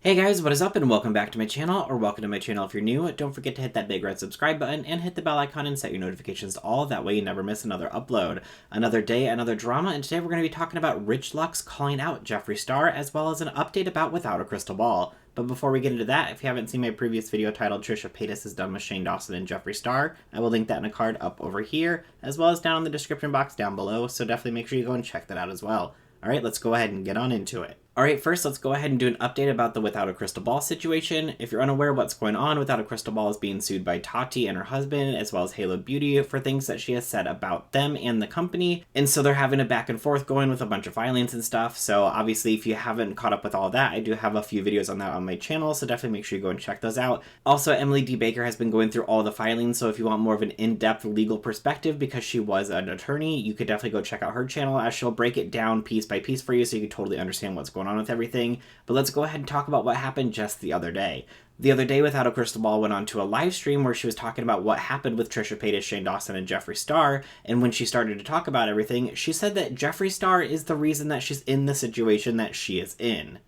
Hey guys, what is up and welcome back to my channel, or welcome to my channel if you're new. Don't forget to hit that big red subscribe button and hit the bell icon and set your notifications to all, that way you never miss another upload. Another day, another drama, and today we're going to be talking about Rich Lux calling out Jeffree Star, as well as an update about Without a Crystal Ball. But before we get into that, if you haven't seen my previous video titled Trisha Paytas is done with Shane Dawson and Jeffree Star, I will link that in a card up over here, as well as down in the description box down below, so definitely make sure you go and check that out as well. Alright, let's go ahead and get on into it. Alright, first let's go ahead and do an update about the Without a Crystal Ball situation. If you're unaware what's going on, Without a Crystal Ball is being sued by Tati and her husband, as well as Halo Beauty, for things that she has said about them and the company. And so they're having a back and forth going with a bunch of filings and stuff. So obviously, if you haven't caught up with all that, I do have a few videos on that on my channel, so definitely make sure you go and check those out. Also, Emily D. Baker has been going through all the filings, so if you want more of an in-depth legal perspective, because she was an attorney, you could definitely go check out her channel, as she'll break it down piece by piece for you so you can totally understand what's going on with everything. But let's go ahead and talk about what happened just the other day. The other day, Without a Crystal Ball went on to a live stream where she was talking about what happened with Trisha Paytas, Shane Dawson, and Jeffree Star, and when she started to talk about everything, she said that Jeffree Star is the reason that she's in the situation that she is in.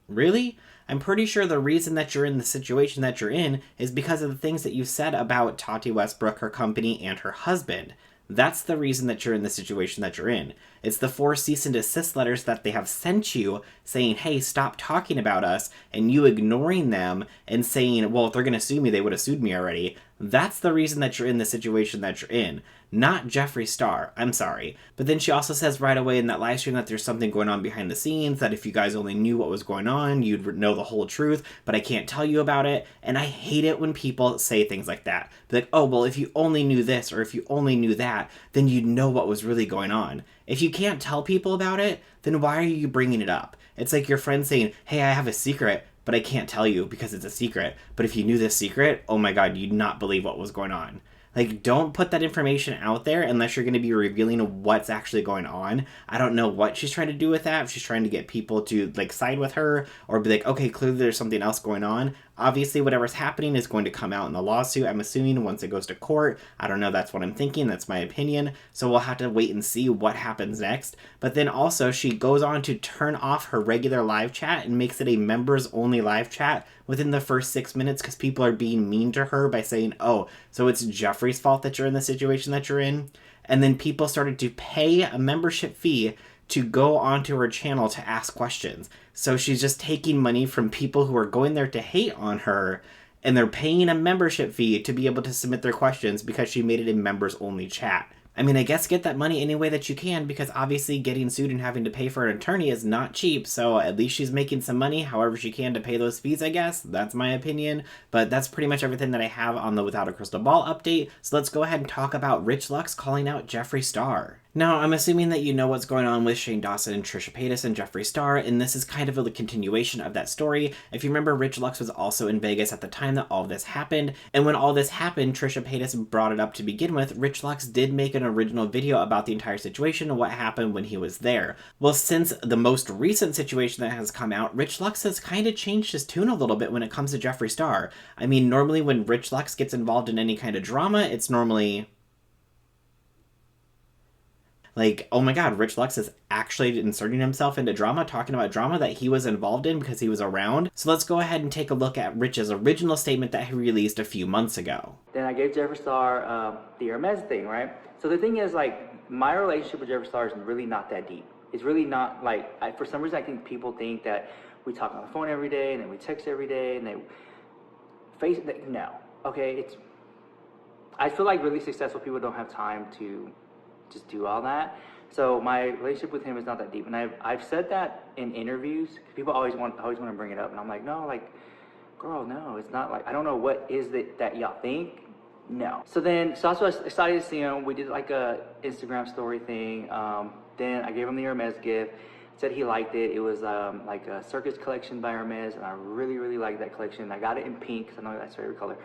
Really? I'm pretty sure the reason that you're in the situation that you're in is because of the things that you said about Tati Westbrook, her company, and her husband. That's the reason that you're in the situation that you're in. It's the 4 cease and desist letters that they have sent you saying, hey, stop talking about us, and you ignoring them and saying, well, if they're going to sue me, they would have sued me already. That's the reason that you're in the situation that you're in, not Jeffree Star. I'm sorry. But then she also says right away in that live stream that there's something going on behind the scenes, that if you guys only knew what was going on, you'd know the whole truth, but I can't tell you about it. And I hate it when people say things like that. They're like, oh, well, if you only knew this, or if you only knew that, then you'd know what was really going on. If you can't tell people about it, then why are you bringing it up? It's like your friend saying, hey, I have a secret, but I can't tell you because it's a secret. But if you knew this secret, oh my God, you'd not believe what was going on. Like, don't put that information out there unless you're going to be revealing what's actually going on. I don't know what she's trying to do with that. If she's trying to get people to, like, side with her or be like, okay, clearly there's something else going on. Obviously, whatever's happening is going to come out in the lawsuit, I'm assuming, once it goes to court. I don't know. That's what I'm thinking. That's my opinion. So we'll have to wait and see what happens next. But then also, she goes on to turn off her regular live chat and makes it a members-only live chat within the first 6 minutes because people are being mean to her by saying, oh, so it's Jeffree's fault that you're in the situation that you're in. And then people started to pay a membership fee to go onto her channel to ask questions. So she's just taking money from people who are going there to hate on her, and they're paying a membership fee to be able to submit their questions because she made it a members-only chat. I mean, I guess get that money any way that you can, because obviously getting sued and having to pay for an attorney is not cheap, so at least she's making some money however she can to pay those fees, I guess. That's my opinion, but that's pretty much everything that I have on the Without a Crystal Ball update, so let's go ahead and talk about Rich Lux calling out Jeffree Star. Now, I'm assuming that you know what's going on with Shane Dawson and Trisha Paytas and Jeffree Star, and this is kind of a continuation of that story. If you remember, Rich Lux was also in Vegas at the time that all of this happened, and when all this happened, Trisha Paytas brought it up to begin with. Rich Lux did make an original video about the entire situation and what happened when he was there. Well, since the most recent situation that has come out, Rich Lux has kind of changed his tune a little bit when it comes to Jeffree Star. I mean, normally when Rich Lux gets involved in any kind of drama, it's normally like, oh my God, Rich Lux is actually inserting himself into drama, talking about drama that he was involved in because he was around. So let's go ahead and take a look at Rich's original statement that he released a few months ago. Then I gave Jeffree Star the Hermes thing, right? So the thing is, like, my relationship with Jeffree Star is really not that deep. It's really not, like, for some reason I think people think that we talk on the phone every day and then we text every day and no. Okay, I feel like really successful people don't have time to just do all that. So my relationship with him is not that deep, and I've said that in interviews. People always want to bring it up, and I'm like, no, like, girl, no, it's not. Like, I don't know what is it that y'all think. No. So I started to see him. We did like a Instagram story thing. Then I gave him the Hermes gift. Said he liked it. It was like a circus collection by Hermes, and I really, really liked that collection. I got it in pink because I know that's his favorite color.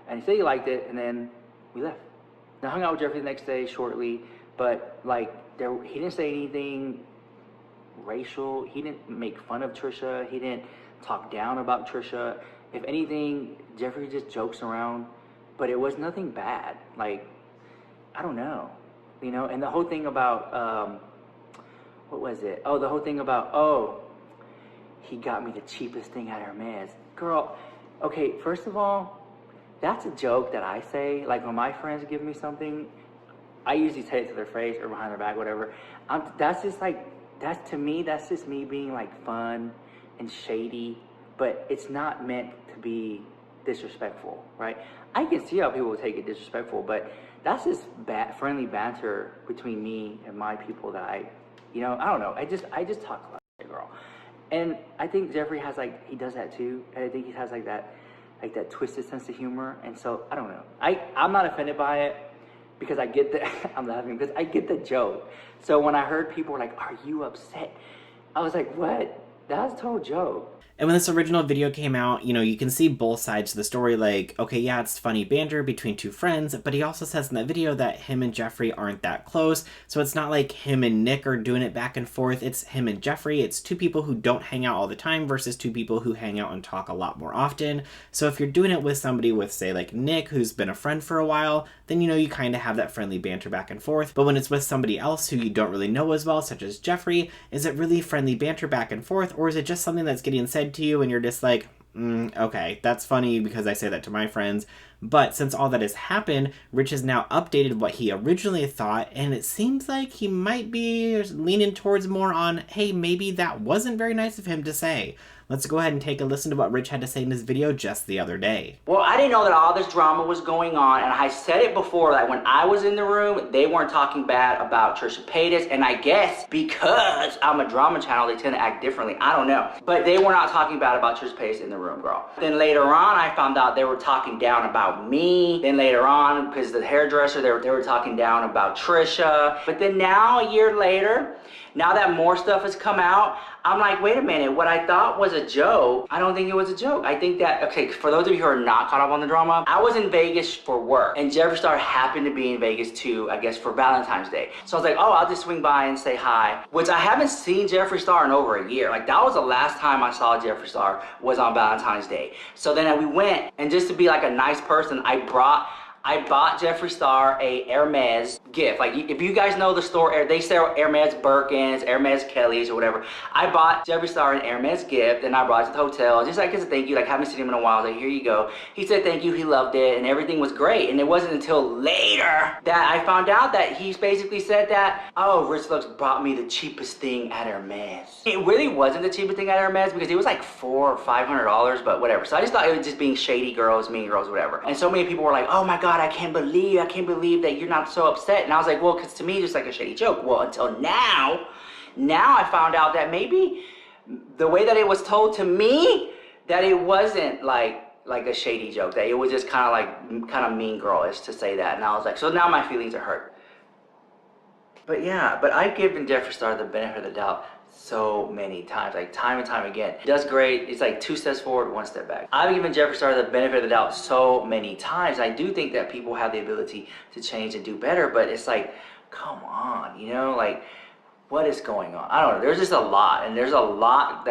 And he said he liked it, and then we left. I hung out with Jeffree the next day shortly. But, like, he didn't say anything racial. He didn't make fun of Trisha. He didn't talk down about Trisha. If anything, Jeffree just jokes around. But it was nothing bad. Like, I don't know. You know, and the whole thing about, what was it? Oh, the whole thing about, he got me the cheapest thing at Hermes. Girl, okay, first of all, that's a joke that I say. Like when my friends give me something, I usually say it to their face or behind their back, whatever. That's just like, to me, that's just me being like fun and shady, but it's not meant to be disrespectful, right? I can see how people will take it disrespectful, but that's just friendly banter between me and my people that I don't know. I just talk about it, girl. And I think Jeffree has he does that too. And I think he has that twisted sense of humor. And so I don't know. I'm not offended by it because I get the I'm laughing because I get the joke. So when I heard people were like, "Are you upset?" I was like, "What? That's a total joke." And when this original video came out, you can see both sides of the story. Like, okay, yeah, it's funny banter between two friends, but he also says in that video that him and Jeffree aren't that close. So it's not like him and Nick are doing it back and forth. It's him and Jeffree. It's two people who don't hang out all the time versus two people who hang out and talk a lot more often. So if you're doing it with somebody with, say, like Nick, who's been a friend for a while, then, you kind of have that friendly banter back and forth. But when it's with somebody else who you don't really know as well, such as Jeffree, is it really friendly banter back and forth, or is it just something that's getting said to you and you're just like, okay, that's funny because I say that to my friends. But since all that has happened, Rich has now updated what he originally thought, and it seems like he might be leaning towards more on, hey, maybe that wasn't very nice of him to say. Let's go ahead and take a listen to what Rich had to say in this video just the other day. Well, I didn't know that all this drama was going on, and I said it before, that when I was in the room, they weren't talking bad about Trisha Paytas, and I guess because I'm a drama channel, they tend to act differently. I don't know. But they were not talking bad about Trisha Paytas in the room, girl. Then later on, I found out they were talking down about me. Then later on, because the hairdresser, they were talking down about Trisha. But then now, a year later, now that more stuff has come out, I'm like, wait a minute, what I thought was a joke, I don't think it was a joke. I think that, okay, for those of you who are not caught up on the drama, I was in Vegas for work, and Jeffree Star happened to be in Vegas too, I guess for Valentine's Day. So I was like, oh, I'll just swing by and say hi, which I haven't seen Jeffree Star in over a year. Like, that was the last time I saw Jeffree Star was on Valentine's Day. So then we went, and just to be like a nice person, I bought Jeffree Star a Hermes gift. Like, if you guys know the store, they sell Hermes Birkins, Hermes Kellys, or whatever. I bought Jeffree Star an Hermes gift, and I brought it to the hotel, just like as a thank you. Like, haven't seen him in a while. I was like, here you go. He said thank you, he loved it, and everything was great. And it wasn't until later that I found out that he basically said that, oh, Rich Lux brought me the cheapest thing at Hermes. It really wasn't the cheapest thing at Hermes, because it was like $400 or $500, but whatever. So I just thought it was just being shady girls, mean girls, whatever. And so many people were like, oh my God, I can't believe that you're not so upset. And I was like, well, because to me, it's just like a shady joke. Well, until now I found out that maybe the way that it was told to me, that it wasn't like a shady joke, that it was just kind of mean girl-ish to say that. And I was like, so now my feelings are hurt. But yeah, but I've given Jeffree Star the benefit of the doubt so many times, like time and time again. He does great. It's like 2 steps forward, 1 step back. I've given Jeffree Star the benefit of the doubt so many times. I do think that people have the ability to change and do better, but it's like, come on, like, what is going on? I don't know. There's just a lot, and there's a lot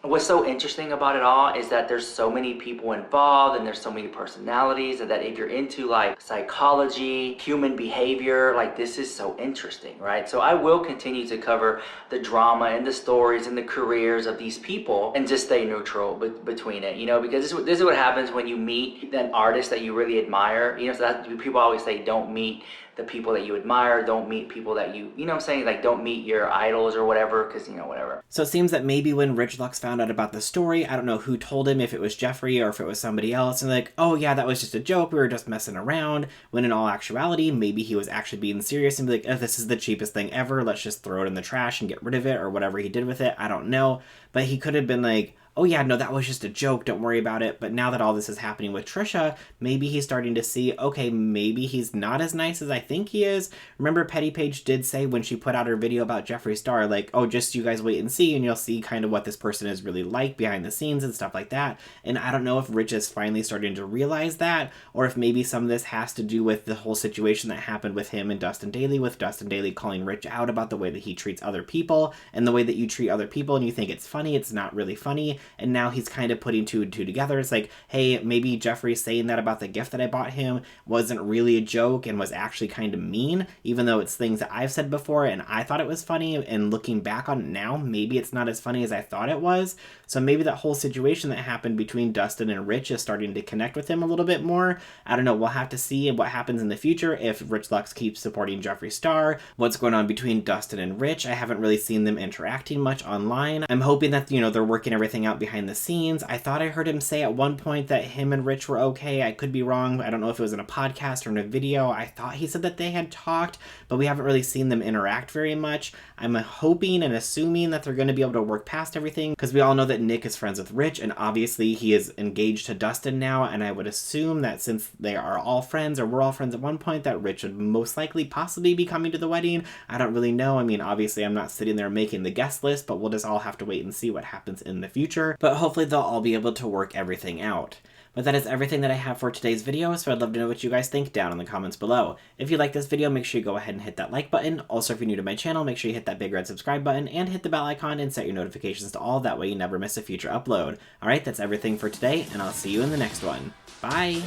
what's so interesting about it all is that there's so many people involved, and there's so many personalities, and that if you're into like psychology, human behavior, like, this is so interesting, right? So I will continue to cover the drama and the stories and the careers of these people, and just stay neutral between it, because this is what happens when you meet an artist that you really admire. So that people always say, don't meet the people that you admire, don't meet people that you know what I'm saying, like, don't meet your idols or whatever, because whatever. So it seems that maybe when Rich Lux found out about the story, I don't know who told him, if it was Jeffree or if it was somebody else, and like, oh yeah, that was just a joke, we were just messing around, when in all actuality, maybe he was actually being serious and be like, oh, this is the cheapest thing ever, let's just throw it in the trash and get rid of it, or whatever he did with it, I don't know. But he could have been like, oh yeah, no, that was just a joke, don't worry about it. But now that all this is happening with Trisha, maybe he's starting to see, okay, maybe he's not as nice as I think he is. Remember, Petty Page did say when she put out her video about Jeffree Star, like, oh, just you guys wait and see, and you'll see kind of what this person is really like behind the scenes and stuff like that. And I don't know if Rich is finally starting to realize that, or if maybe some of this has to do with the whole situation that happened with him and Dustin Dailey, with Dustin Dailey calling Rich out about the way that he treats other people, and the way that you treat other people and you think it's funny, it's not really funny. and now he's kind of putting two and two together. It's like, hey, maybe Jeffree saying that about the gift that I bought him wasn't really a joke and was actually kind of mean, even though it's things that I've said before and I thought it was funny, and looking back on it now, maybe it's not as funny as I thought it was. So maybe that whole situation that happened between Dustin and Rich is starting to connect with him a little bit more. I don't know, we'll have to see what happens in the future if Rich Lux keeps supporting Jeffree Star, what's going on between Dustin and Rich. I haven't really seen them interacting much online. I'm hoping that, you know, they're working everything out behind the scenes. I thought I heard him say at one point that him and Rich were okay. I could be wrong. I don't know if it was in a podcast or in a video. I thought he said that they had talked, but we haven't really seen them interact very much. I'm hoping and assuming that they're going to be able to work past everything, because we all know that Nick is friends with Rich, and obviously he is engaged to Dustin now, and I would assume that since they are all friends, or were all friends at one point, that Rich would most likely possibly be coming to the wedding. I don't really know. I mean, obviously I'm not sitting there making the guest list, but we'll just all have to wait and see what happens in the future. But hopefully they'll all be able to work everything out. But that is everything that I have for today's video, so I'd love to know what you guys think down in the comments below. If you like this video, make sure you go ahead and hit that like button. Also, if you're new to my channel, make sure you hit that big red subscribe button and hit the bell icon and set your notifications to all. That way you never miss a future upload. Alright, that's everything for today, and I'll see you in the next one. Bye!